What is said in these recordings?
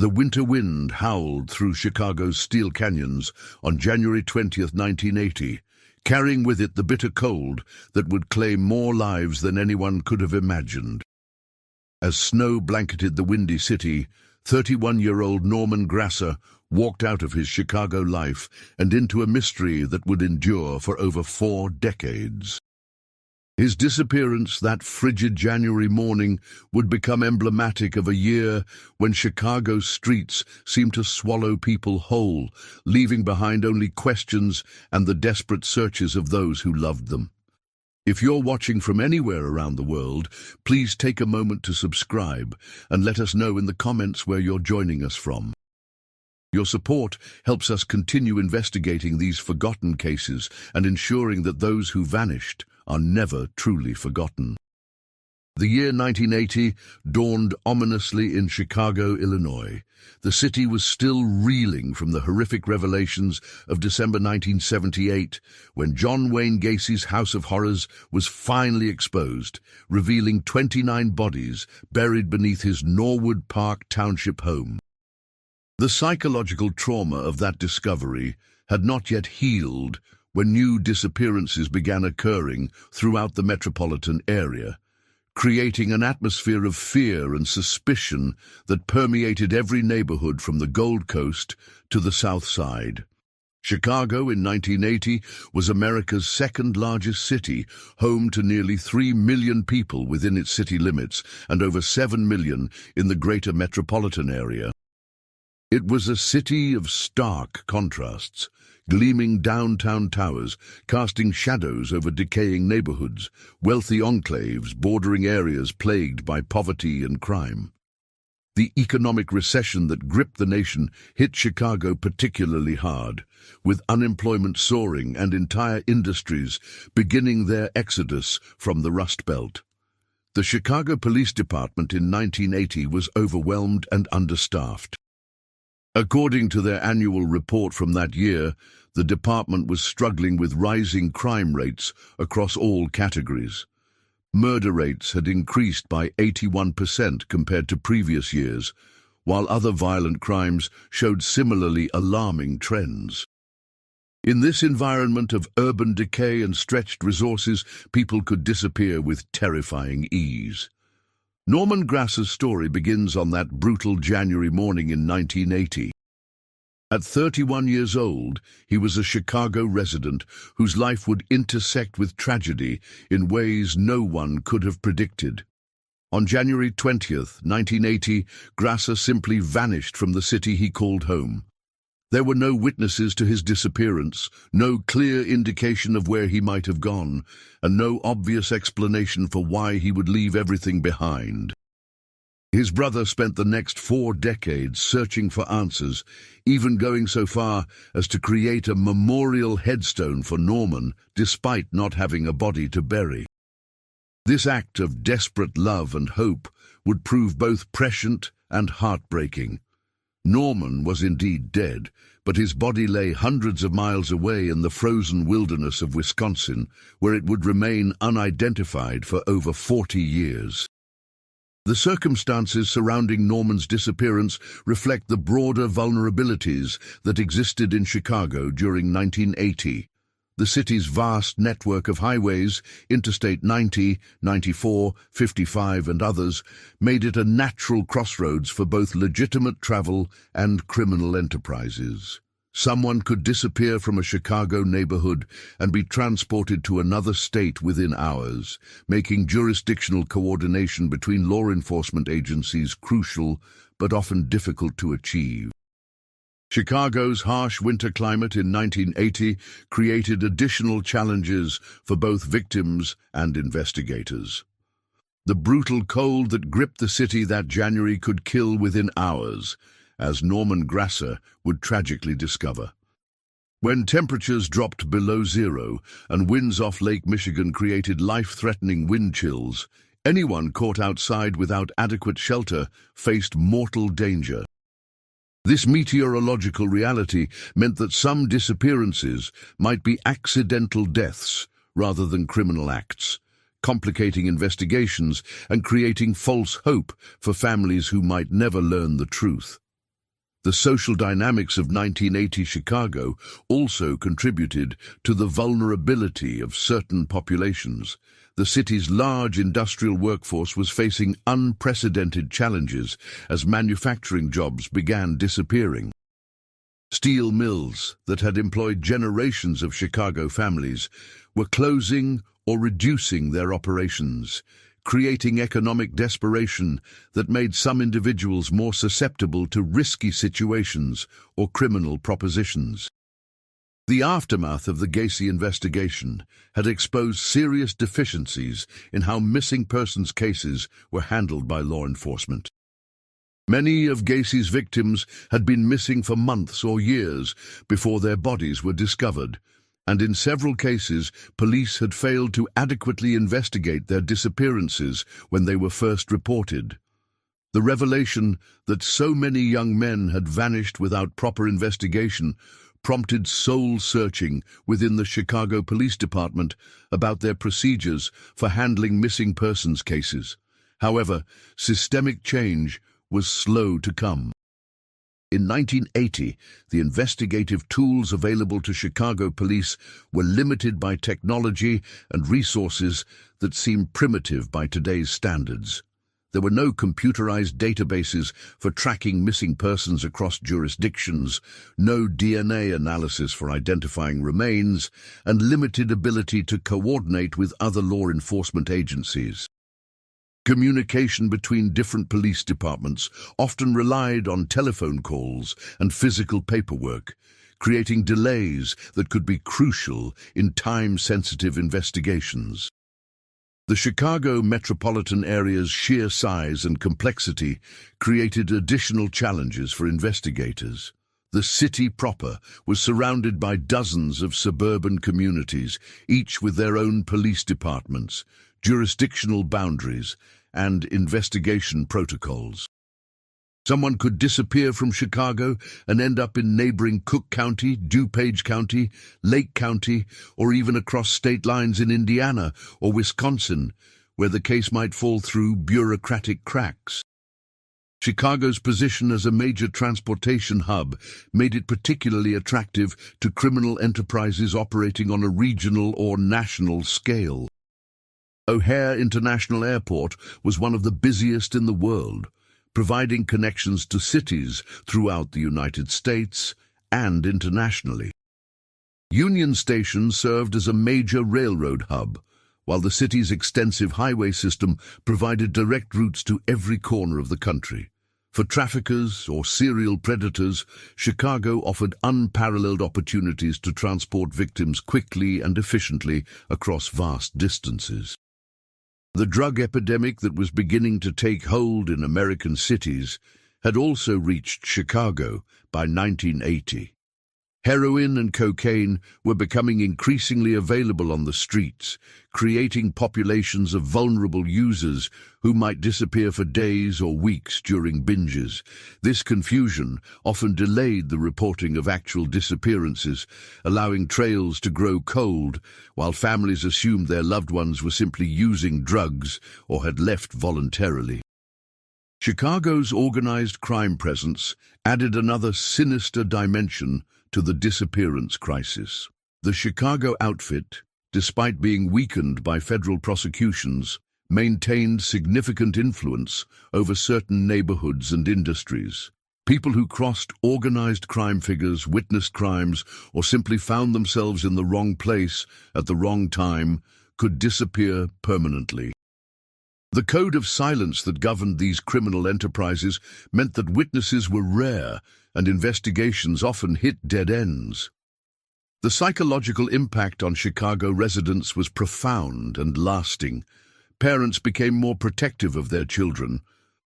The winter wind howled through Chicago's steel canyons on January 20th, 1980, carrying with it the bitter cold that would claim more lives than anyone could have imagined. As snow blanketed the windy city, 31-year-old Norman Grasser walked out of his Chicago life and into a mystery that would endure for over 4 decades. His disappearance that frigid January morning would become emblematic of a year when Chicago's streets seemed to swallow people whole, leaving behind only questions and the desperate searches of those who loved them. If you're watching from anywhere around the world, please take a moment to subscribe and let us know in the comments where you're joining us from. Your support helps us continue investigating these forgotten cases and ensuring that those who vanished are never truly forgotten. The year 1980 dawned ominously in Chicago, Illinois. The city was still reeling from the horrific revelations of December 1978, when John Wayne Gacy's House of Horrors was finally exposed, revealing 29 bodies buried beneath his Norwood Park Township home. The psychological trauma of that discovery had not yet healed when new disappearances began occurring throughout the metropolitan area, creating an atmosphere of fear and suspicion that permeated every neighborhood from the Gold Coast to the South Side. Chicago in 1980 was America's second-largest city, home to nearly 3 million people within its city limits and over 7 million in the greater metropolitan area. It was a city of stark contrasts, gleaming downtown towers, casting shadows over decaying neighborhoods, wealthy enclaves bordering areas plagued by poverty and crime. The economic recession that gripped the nation hit Chicago particularly hard, with unemployment soaring and entire industries beginning their exodus from the Rust Belt. The Chicago Police Department in 1980 was overwhelmed and understaffed. According to their annual report from that year, the department was struggling with rising crime rates across all categories. Murder rates had increased by 81% compared to previous years, while other violent crimes showed similarly alarming trends. In this environment of urban decay and stretched resources, people could disappear with terrifying ease. Norman Grasser's story begins on that brutal January morning in 1980. At 31 years old, he was a Chicago resident whose life would intersect with tragedy in ways no one could have predicted. On January 20th, 1980, Grasser simply vanished from the city he called home. There were no witnesses to his disappearance, no clear indication of where he might have gone, and no obvious explanation for why he would leave everything behind. His brother spent the next 4 decades searching for answers, even going so far as to create a memorial headstone for Norman, despite not having a body to bury. This act of desperate love and hope would prove both prescient and heartbreaking. Norman was indeed dead, but his body lay hundreds of miles away in the frozen wilderness of Wisconsin, where it would remain unidentified for over 40 years. The circumstances surrounding Norman's disappearance reflect the broader vulnerabilities that existed in Chicago during 1980. The city's vast network of highways, Interstate 90, 94, 55 and others, made it a natural crossroads for both legitimate travel and criminal enterprises. Someone could disappear from a Chicago neighborhood and be transported to another state within hours, making jurisdictional coordination between law enforcement agencies crucial but often difficult to achieve. Chicago's harsh winter climate in 1980 created additional challenges for both victims and investigators. The brutal cold that gripped the city that January could kill within hours, as Norman Grasser would tragically discover. When temperatures dropped below zero and winds off Lake Michigan created life-threatening wind chills, anyone caught outside without adequate shelter faced mortal danger. This meteorological reality meant that some disappearances might be accidental deaths rather than criminal acts, complicating investigations and creating false hope for families who might never learn the truth. The social dynamics of 1980 Chicago also contributed to the vulnerability of certain populations. The city's large industrial workforce was facing unprecedented challenges as manufacturing jobs began disappearing. Steel mills that had employed generations of Chicago families were closing or reducing their operations, creating economic desperation that made some individuals more susceptible to risky situations or criminal propositions. The aftermath of the Gacy investigation had exposed serious deficiencies in how missing persons cases were handled by law enforcement. Many of Gacy's victims had been missing for months or years before their bodies were discovered, and in several cases, police had failed to adequately investigate their disappearances when they were first reported. The revelation that so many young men had vanished without proper investigation prompted soul-searching within the Chicago Police Department about their procedures for handling missing persons cases. However, systemic change was slow to come. In 1980, the investigative tools available to Chicago police were limited by technology and resources that seemed primitive by today's standards. There were no computerized databases for tracking missing persons across jurisdictions, no DNA analysis for identifying remains, and limited ability to coordinate with other law enforcement agencies. Communication between different police departments often relied on telephone calls and physical paperwork, creating delays that could be crucial in time-sensitive investigations. The Chicago metropolitan area's sheer size and complexity created additional challenges for investigators. The city proper was surrounded by dozens of suburban communities, each with their own police departments, jurisdictional boundaries, and investigation protocols. Someone could disappear from Chicago and end up in neighboring Cook County, DuPage County, Lake County, or even across state lines in Indiana or Wisconsin, where the case might fall through bureaucratic cracks. Chicago's position as a major transportation hub made it particularly attractive to criminal enterprises operating on a regional or national scale. O'Hare International Airport was one of the busiest in the world, providing connections to cities throughout the United States and internationally. Union Station served as a major railroad hub, while the city's extensive highway system provided direct routes to every corner of the country. For traffickers or serial predators, Chicago offered unparalleled opportunities to transport victims quickly and efficiently across vast distances. The drug epidemic that was beginning to take hold in American cities had also reached Chicago by 1980. Heroin and cocaine were becoming increasingly available on the streets, creating populations of vulnerable users who might disappear for days or weeks during binges. This confusion often delayed the reporting of actual disappearances, allowing trails to grow cold while families assumed their loved ones were simply using drugs or had left voluntarily. Chicago's organized crime presence added another sinister dimension to the disappearance crisis. The Chicago outfit, despite being weakened by federal prosecutions, maintained significant influence over certain neighborhoods and industries. People who crossed organized crime figures, witnessed crimes, or simply found themselves in the wrong place at the wrong time could disappear permanently. The code of silence that governed these criminal enterprises meant that witnesses were rare and investigations often hit dead ends. The psychological impact on Chicago residents was profound and lasting. Parents became more protective of their children.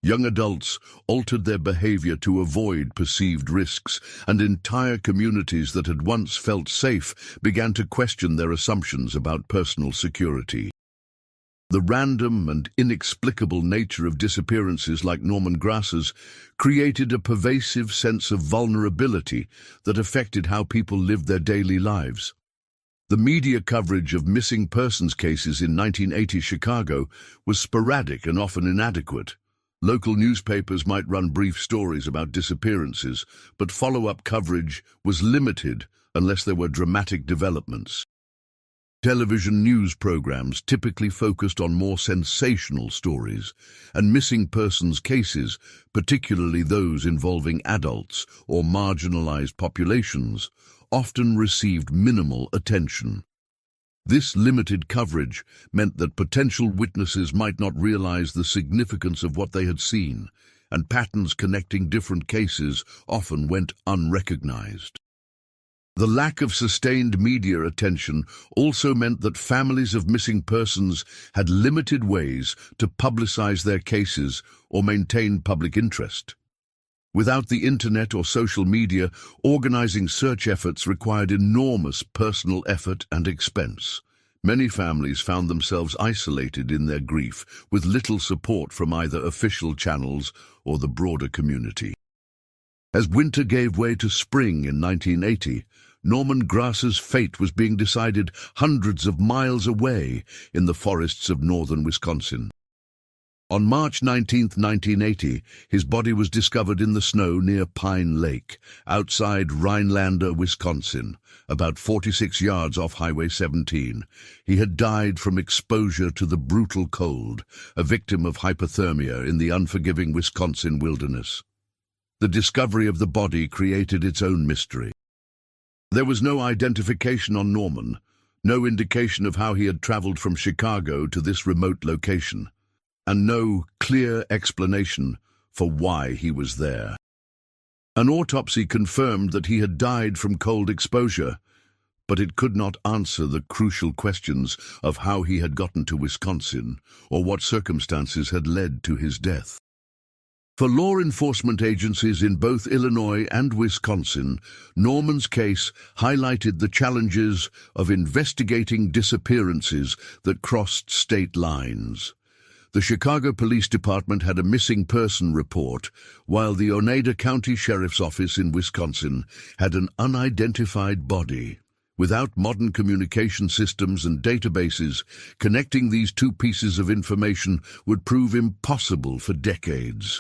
Young adults altered their behavior to avoid perceived risks, and entire communities that had once felt safe began to question their assumptions about personal security. The random and inexplicable nature of disappearances like Norman Grass's created a pervasive sense of vulnerability that affected how people lived their daily lives. The media coverage of missing persons cases in 1980 Chicago was sporadic and often inadequate. Local newspapers might run brief stories about disappearances, but follow-up coverage was limited unless there were dramatic developments. Television news programs typically focused on more sensational stories, and missing persons cases, particularly those involving adults or marginalized populations, often received minimal attention. This limited coverage meant that potential witnesses might not realize the significance of what they had seen, and patterns connecting different cases often went unrecognized. The lack of sustained media attention also meant that families of missing persons had limited ways to publicize their cases or maintain public interest. Without the internet or social media, organizing search efforts required enormous personal effort and expense. Many families found themselves isolated in their grief, with little support from either official channels or the broader community. As winter gave way to spring in 1980, Norman Grass's fate was being decided hundreds of miles away in the forests of northern Wisconsin. On March 19, 1980, his body was discovered in the snow near Pine Lake, outside Rhinelander, Wisconsin, about 46 yards off Highway 17. He had died from exposure to the brutal cold, a victim of hypothermia in the unforgiving Wisconsin wilderness. The discovery of the body created its own mystery. There was no identification on Norman, no indication of how he had traveled from Chicago to this remote location, and no clear explanation for why he was there. An autopsy confirmed that he had died from cold exposure, but it could not answer the crucial questions of how he had gotten to Wisconsin or what circumstances had led to his death. For law enforcement agencies in both Illinois and Wisconsin, Norman's case highlighted the challenges of investigating disappearances that crossed state lines. The Chicago Police Department had a missing person report, while the Oneida County Sheriff's Office in Wisconsin had an unidentified body. Without modern communication systems and databases, connecting these two pieces of information would prove impossible for decades.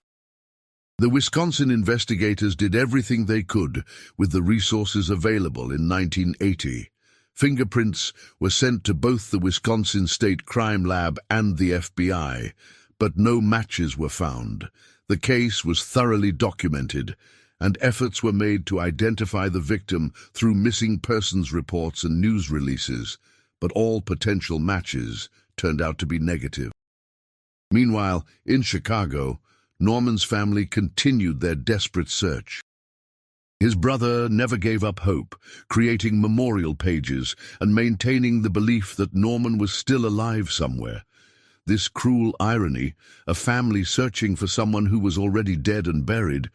The Wisconsin investigators did everything they could with the resources available in 1980. Fingerprints were sent to both the Wisconsin State Crime Lab and the FBI, but no matches were found. The case was thoroughly documented, and efforts were made to identify the victim through missing persons reports and news releases, but all potential matches turned out to be negative. Meanwhile, in Chicago, Norman's family continued their desperate search. His brother never gave up hope, creating memorial pages and maintaining the belief that Norman was still alive somewhere. This cruel irony, a family searching for someone who was already dead and buried,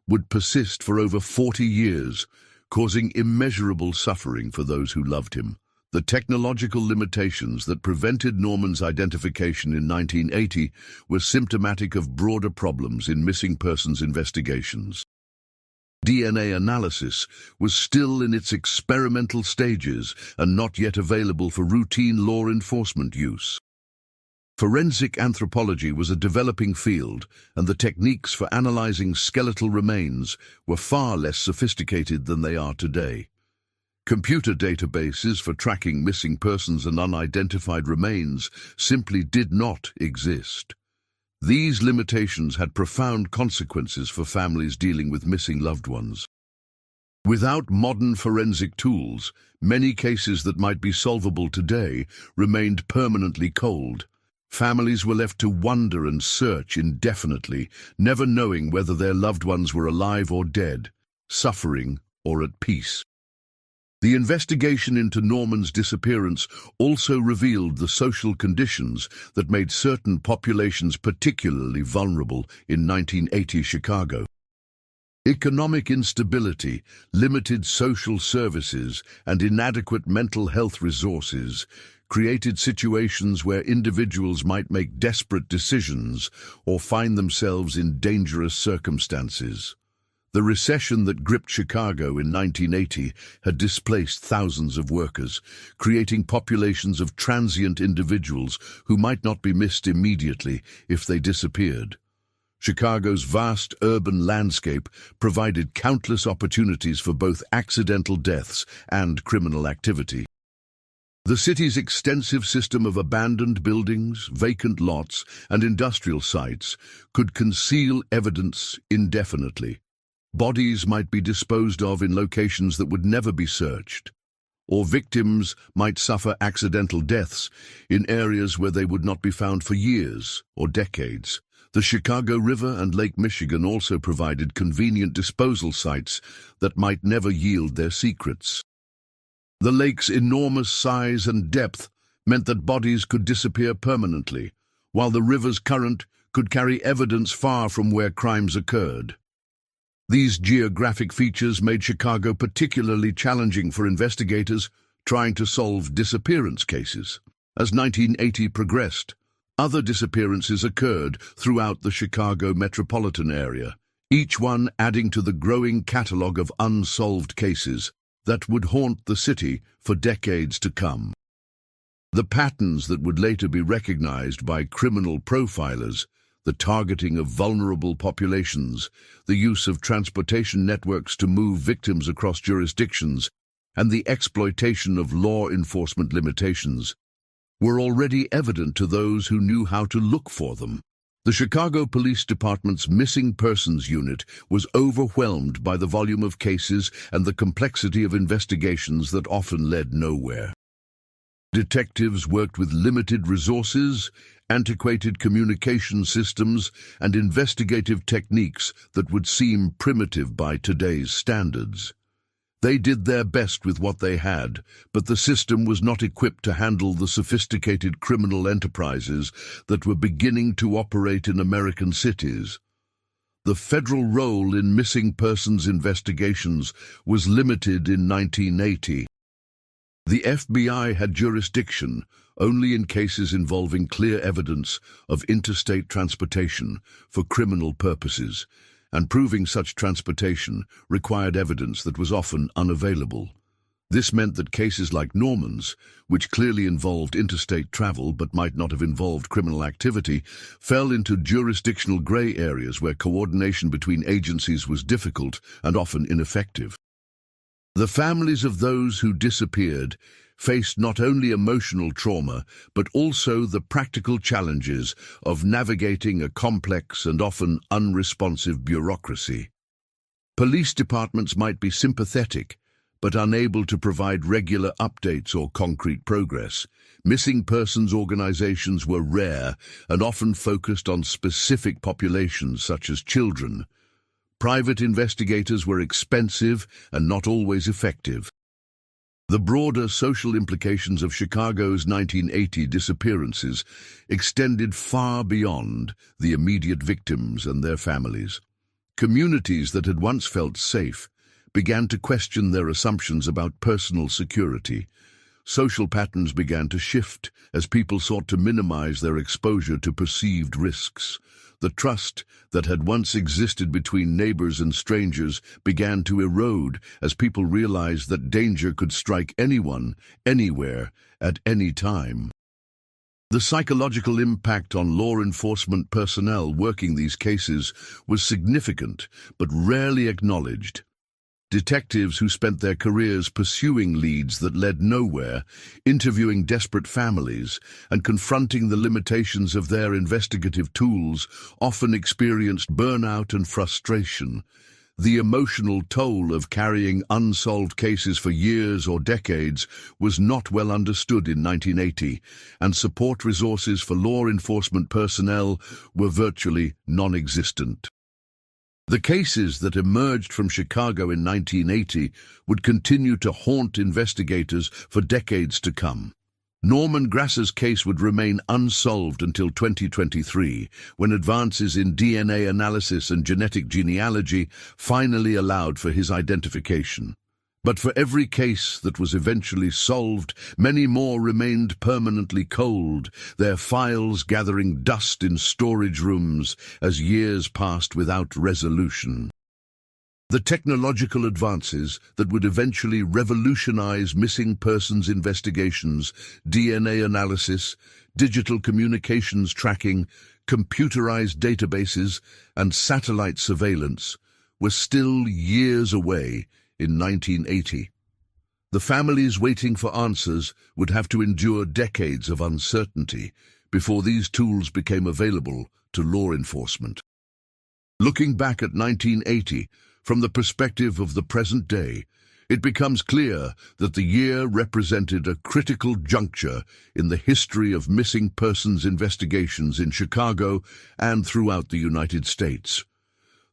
would persist for over 40 years, causing immeasurable suffering for those who loved him. The technological limitations that prevented Norman's identification in 1980 were symptomatic of broader problems in missing persons investigations. DNA analysis was still in its experimental stages and not yet available for routine law enforcement use. Forensic anthropology was a developing field, and the techniques for analyzing skeletal remains were far less sophisticated than they are today. Computer databases for tracking missing persons and unidentified remains simply did not exist. These limitations had profound consequences for families dealing with missing loved ones. Without modern forensic tools, many cases that might be solvable today remained permanently cold. Families were left to wonder and search indefinitely, never knowing whether their loved ones were alive or dead, suffering or at peace. The investigation into Norman's disappearance also revealed the social conditions that made certain populations particularly vulnerable in 1980 Chicago. Economic instability, limited social services, and inadequate mental health resources created situations where individuals might make desperate decisions or find themselves in dangerous circumstances. The recession that gripped Chicago in 1980 had displaced thousands of workers, creating populations of transient individuals who might not be missed immediately if they disappeared. Chicago's vast urban landscape provided countless opportunities for both accidental deaths and criminal activity. The city's extensive system of abandoned buildings, vacant lots, and industrial sites could conceal evidence indefinitely. Bodies might be disposed of in locations that would never be searched, or victims might suffer accidental deaths in areas where they would not be found for years or decades. The Chicago River and Lake Michigan also provided convenient disposal sites that might never yield their secrets. The lake's enormous size and depth meant that bodies could disappear permanently, while the river's current could carry evidence far from where crimes occurred. These geographic features made Chicago particularly challenging for investigators trying to solve disappearance cases. As 1980 progressed, other disappearances occurred throughout the Chicago metropolitan area, each one adding to the growing catalogue of unsolved cases that would haunt the city for decades to come. The patterns that would later be recognized by criminal profilers, the targeting of vulnerable populations, the use of transportation networks to move victims across jurisdictions, and the exploitation of law enforcement limitations, were already evident to those who knew how to look for them. The Chicago Police Department's Missing Persons Unit was overwhelmed by the volume of cases and the complexity of investigations that often led nowhere. Detectives worked with limited resources, antiquated communication systems, and investigative techniques that would seem primitive by today's standards. They did their best with what they had, but the system was not equipped to handle the sophisticated criminal enterprises that were beginning to operate in American cities. The federal role in missing persons investigations was limited in 1980. The FBI had jurisdiction only in cases involving clear evidence of interstate transportation for criminal purposes, and proving such transportation required evidence that was often unavailable. This meant that cases like Norman's, which clearly involved interstate travel but might not have involved criminal activity, fell into jurisdictional gray areas where coordination between agencies was difficult and often ineffective. The families of those who disappeared faced not only emotional trauma, but also the practical challenges of navigating a complex and often unresponsive bureaucracy. Police departments might be sympathetic, but unable to provide regular updates or concrete progress. Missing persons organizations were rare and often focused on specific populations such as children. Private investigators were expensive and not always effective. The broader social implications of Chicago's 1980 disappearances extended far beyond the immediate victims and their families. Communities that had once felt safe began to question their assumptions about personal security. Social patterns began to shift as people sought to minimize their exposure to perceived risks. The trust that had once existed between neighbors and strangers began to erode as people realized that danger could strike anyone, anywhere, at any time. The psychological impact on law enforcement personnel working these cases was significant but rarely acknowledged. Detectives who spent their careers pursuing leads that led nowhere, interviewing desperate families, and confronting the limitations of their investigative tools often experienced burnout and frustration. The emotional toll of carrying unsolved cases for years or decades was not well understood in 1980, and support resources for law enforcement personnel were virtually non-existent. The cases that emerged from Chicago in 1980 would continue to haunt investigators for decades to come. Norman Grasser's case would remain unsolved until 2023, when advances in DNA analysis and genetic genealogy finally allowed for his identification. But for every case that was eventually solved, many more remained permanently cold, their files gathering dust in storage rooms as years passed without resolution. The technological advances that would eventually revolutionize missing persons investigations, DNA analysis, digital communications tracking, computerized databases, and satellite surveillance were still years away in 1980. The families waiting for answers would have to endure decades of uncertainty before these tools became available to law enforcement. Looking back at 1980, from the perspective of the present day, it becomes clear that the year represented a critical juncture in the history of missing persons investigations in Chicago and throughout the United States.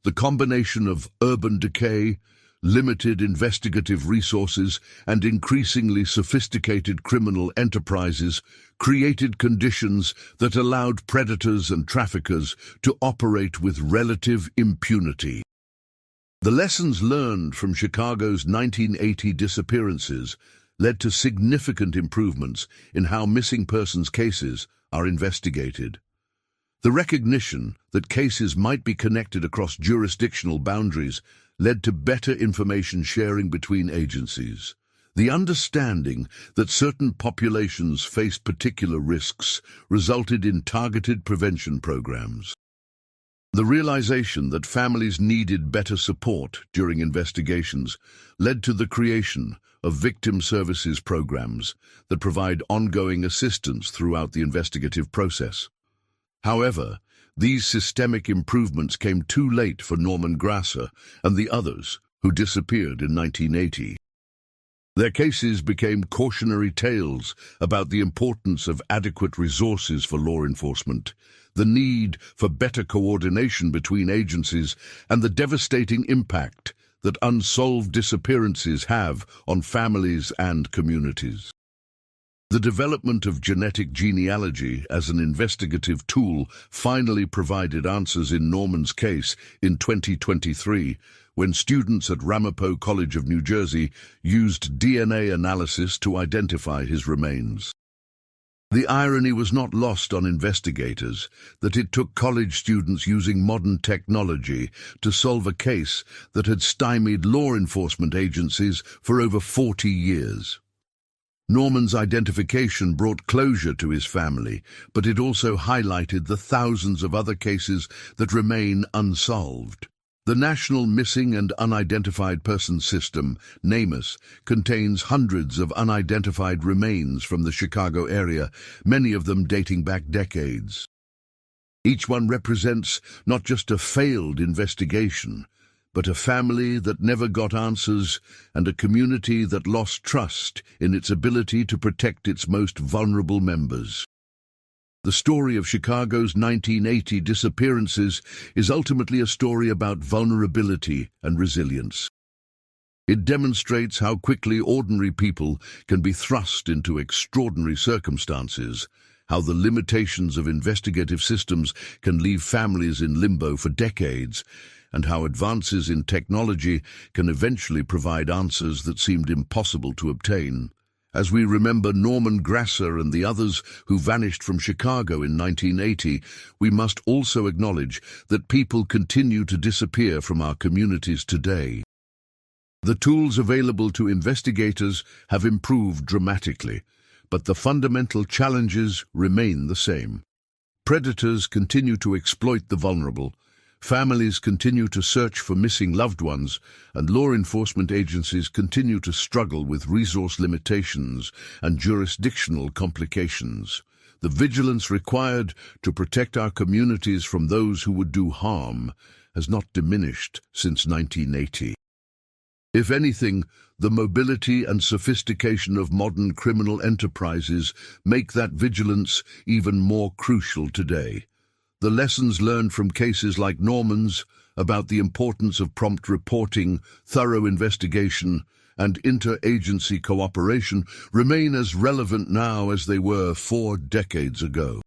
The combination of urban decay, limited investigative resources, and increasingly sophisticated criminal enterprises created conditions that allowed predators and traffickers to operate with relative impunity. The lessons learned from Chicago's 1980 disappearances led to significant improvements in how missing persons cases are investigated. The recognition that cases might be connected across jurisdictional boundaries led to better information sharing between agencies. The understanding that certain populations faced particular risks resulted in targeted prevention programs. The realization that families needed better support during investigations led to the creation of victim services programs that provide ongoing assistance throughout the investigative process. However, these systemic improvements came too late for Norman Grasser and the others who disappeared in 1980. Their cases became cautionary tales about the importance of adequate resources for law enforcement, the need for better coordination between agencies, and the devastating impact that unsolved disappearances have on families and communities. The development of genetic genealogy as an investigative tool finally provided answers in Norman's case in 2023, when students at Ramapo College of New Jersey used DNA analysis to identify his remains. The irony was not lost on investigators that it took college students using modern technology to solve a case that had stymied law enforcement agencies for over 40 years. Norman's identification brought closure to his family, but it also highlighted the thousands of other cases that remain unsolved. The National Missing and Unidentified Persons System, NamUs, contains hundreds of unidentified remains from the Chicago area, many of them dating back decades. Each one represents not just a failed investigation, but a family that never got answers and a community that lost trust in its ability to protect its most vulnerable members. The story of Chicago's 1980 disappearances is ultimately a story about vulnerability and resilience. It demonstrates how quickly ordinary people can be thrust into extraordinary circumstances, how the limitations of investigative systems can leave families in limbo for decades, and how advances in technology can eventually provide answers that seemed impossible to obtain. As we remember Norman Grasser and the others who vanished from Chicago in 1980, we must also acknowledge that people continue to disappear from our communities today. The tools available to investigators have improved dramatically, but the fundamental challenges remain the same. Predators continue to exploit the vulnerable, families continue to search for missing loved ones, and law enforcement agencies continue to struggle with resource limitations and jurisdictional complications. The vigilance required to protect our communities from those who would do harm has not diminished since 1980. If anything, the mobility and sophistication of modern criminal enterprises make that vigilance even more crucial today. The lessons learned from cases like Norman's about the importance of prompt reporting, thorough investigation, and interagency cooperation remain as relevant now as they were 4 decades ago.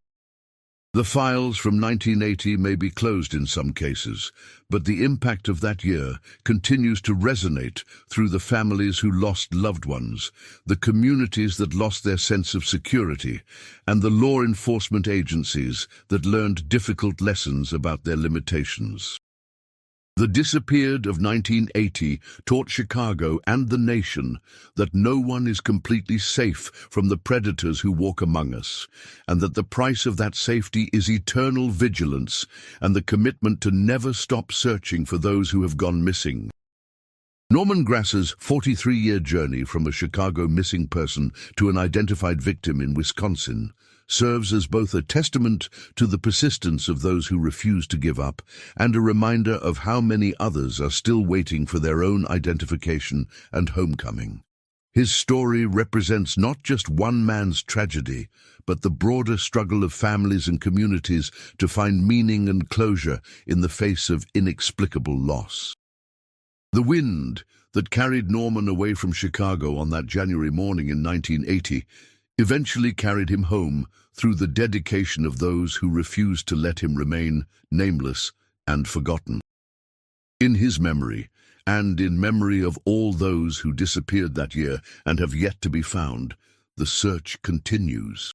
The files from 1980 may be closed in some cases, but the impact of that year continues to resonate through the families who lost loved ones, the communities that lost their sense of security, and the law enforcement agencies that learned difficult lessons about their limitations. The Disappeared of 1980 taught Chicago and the nation that no one is completely safe from the predators who walk among us, and that the price of that safety is eternal vigilance and the commitment to never stop searching for those who have gone missing. Norman Grass's 43-year journey from a Chicago missing person to an identified victim in Wisconsin serves as both a testament to the persistence of those who refuse to give up and a reminder of how many others are still waiting for their own identification and homecoming. His story represents not just one man's tragedy, but the broader struggle of families and communities to find meaning and closure in the face of inexplicable loss. The wind that carried Norman away from Chicago on that January morning in 1980 eventually carried him home through the dedication of those who refused to let him remain nameless and forgotten. In his memory, and in memory of all those who disappeared that year and have yet to be found, the search continues.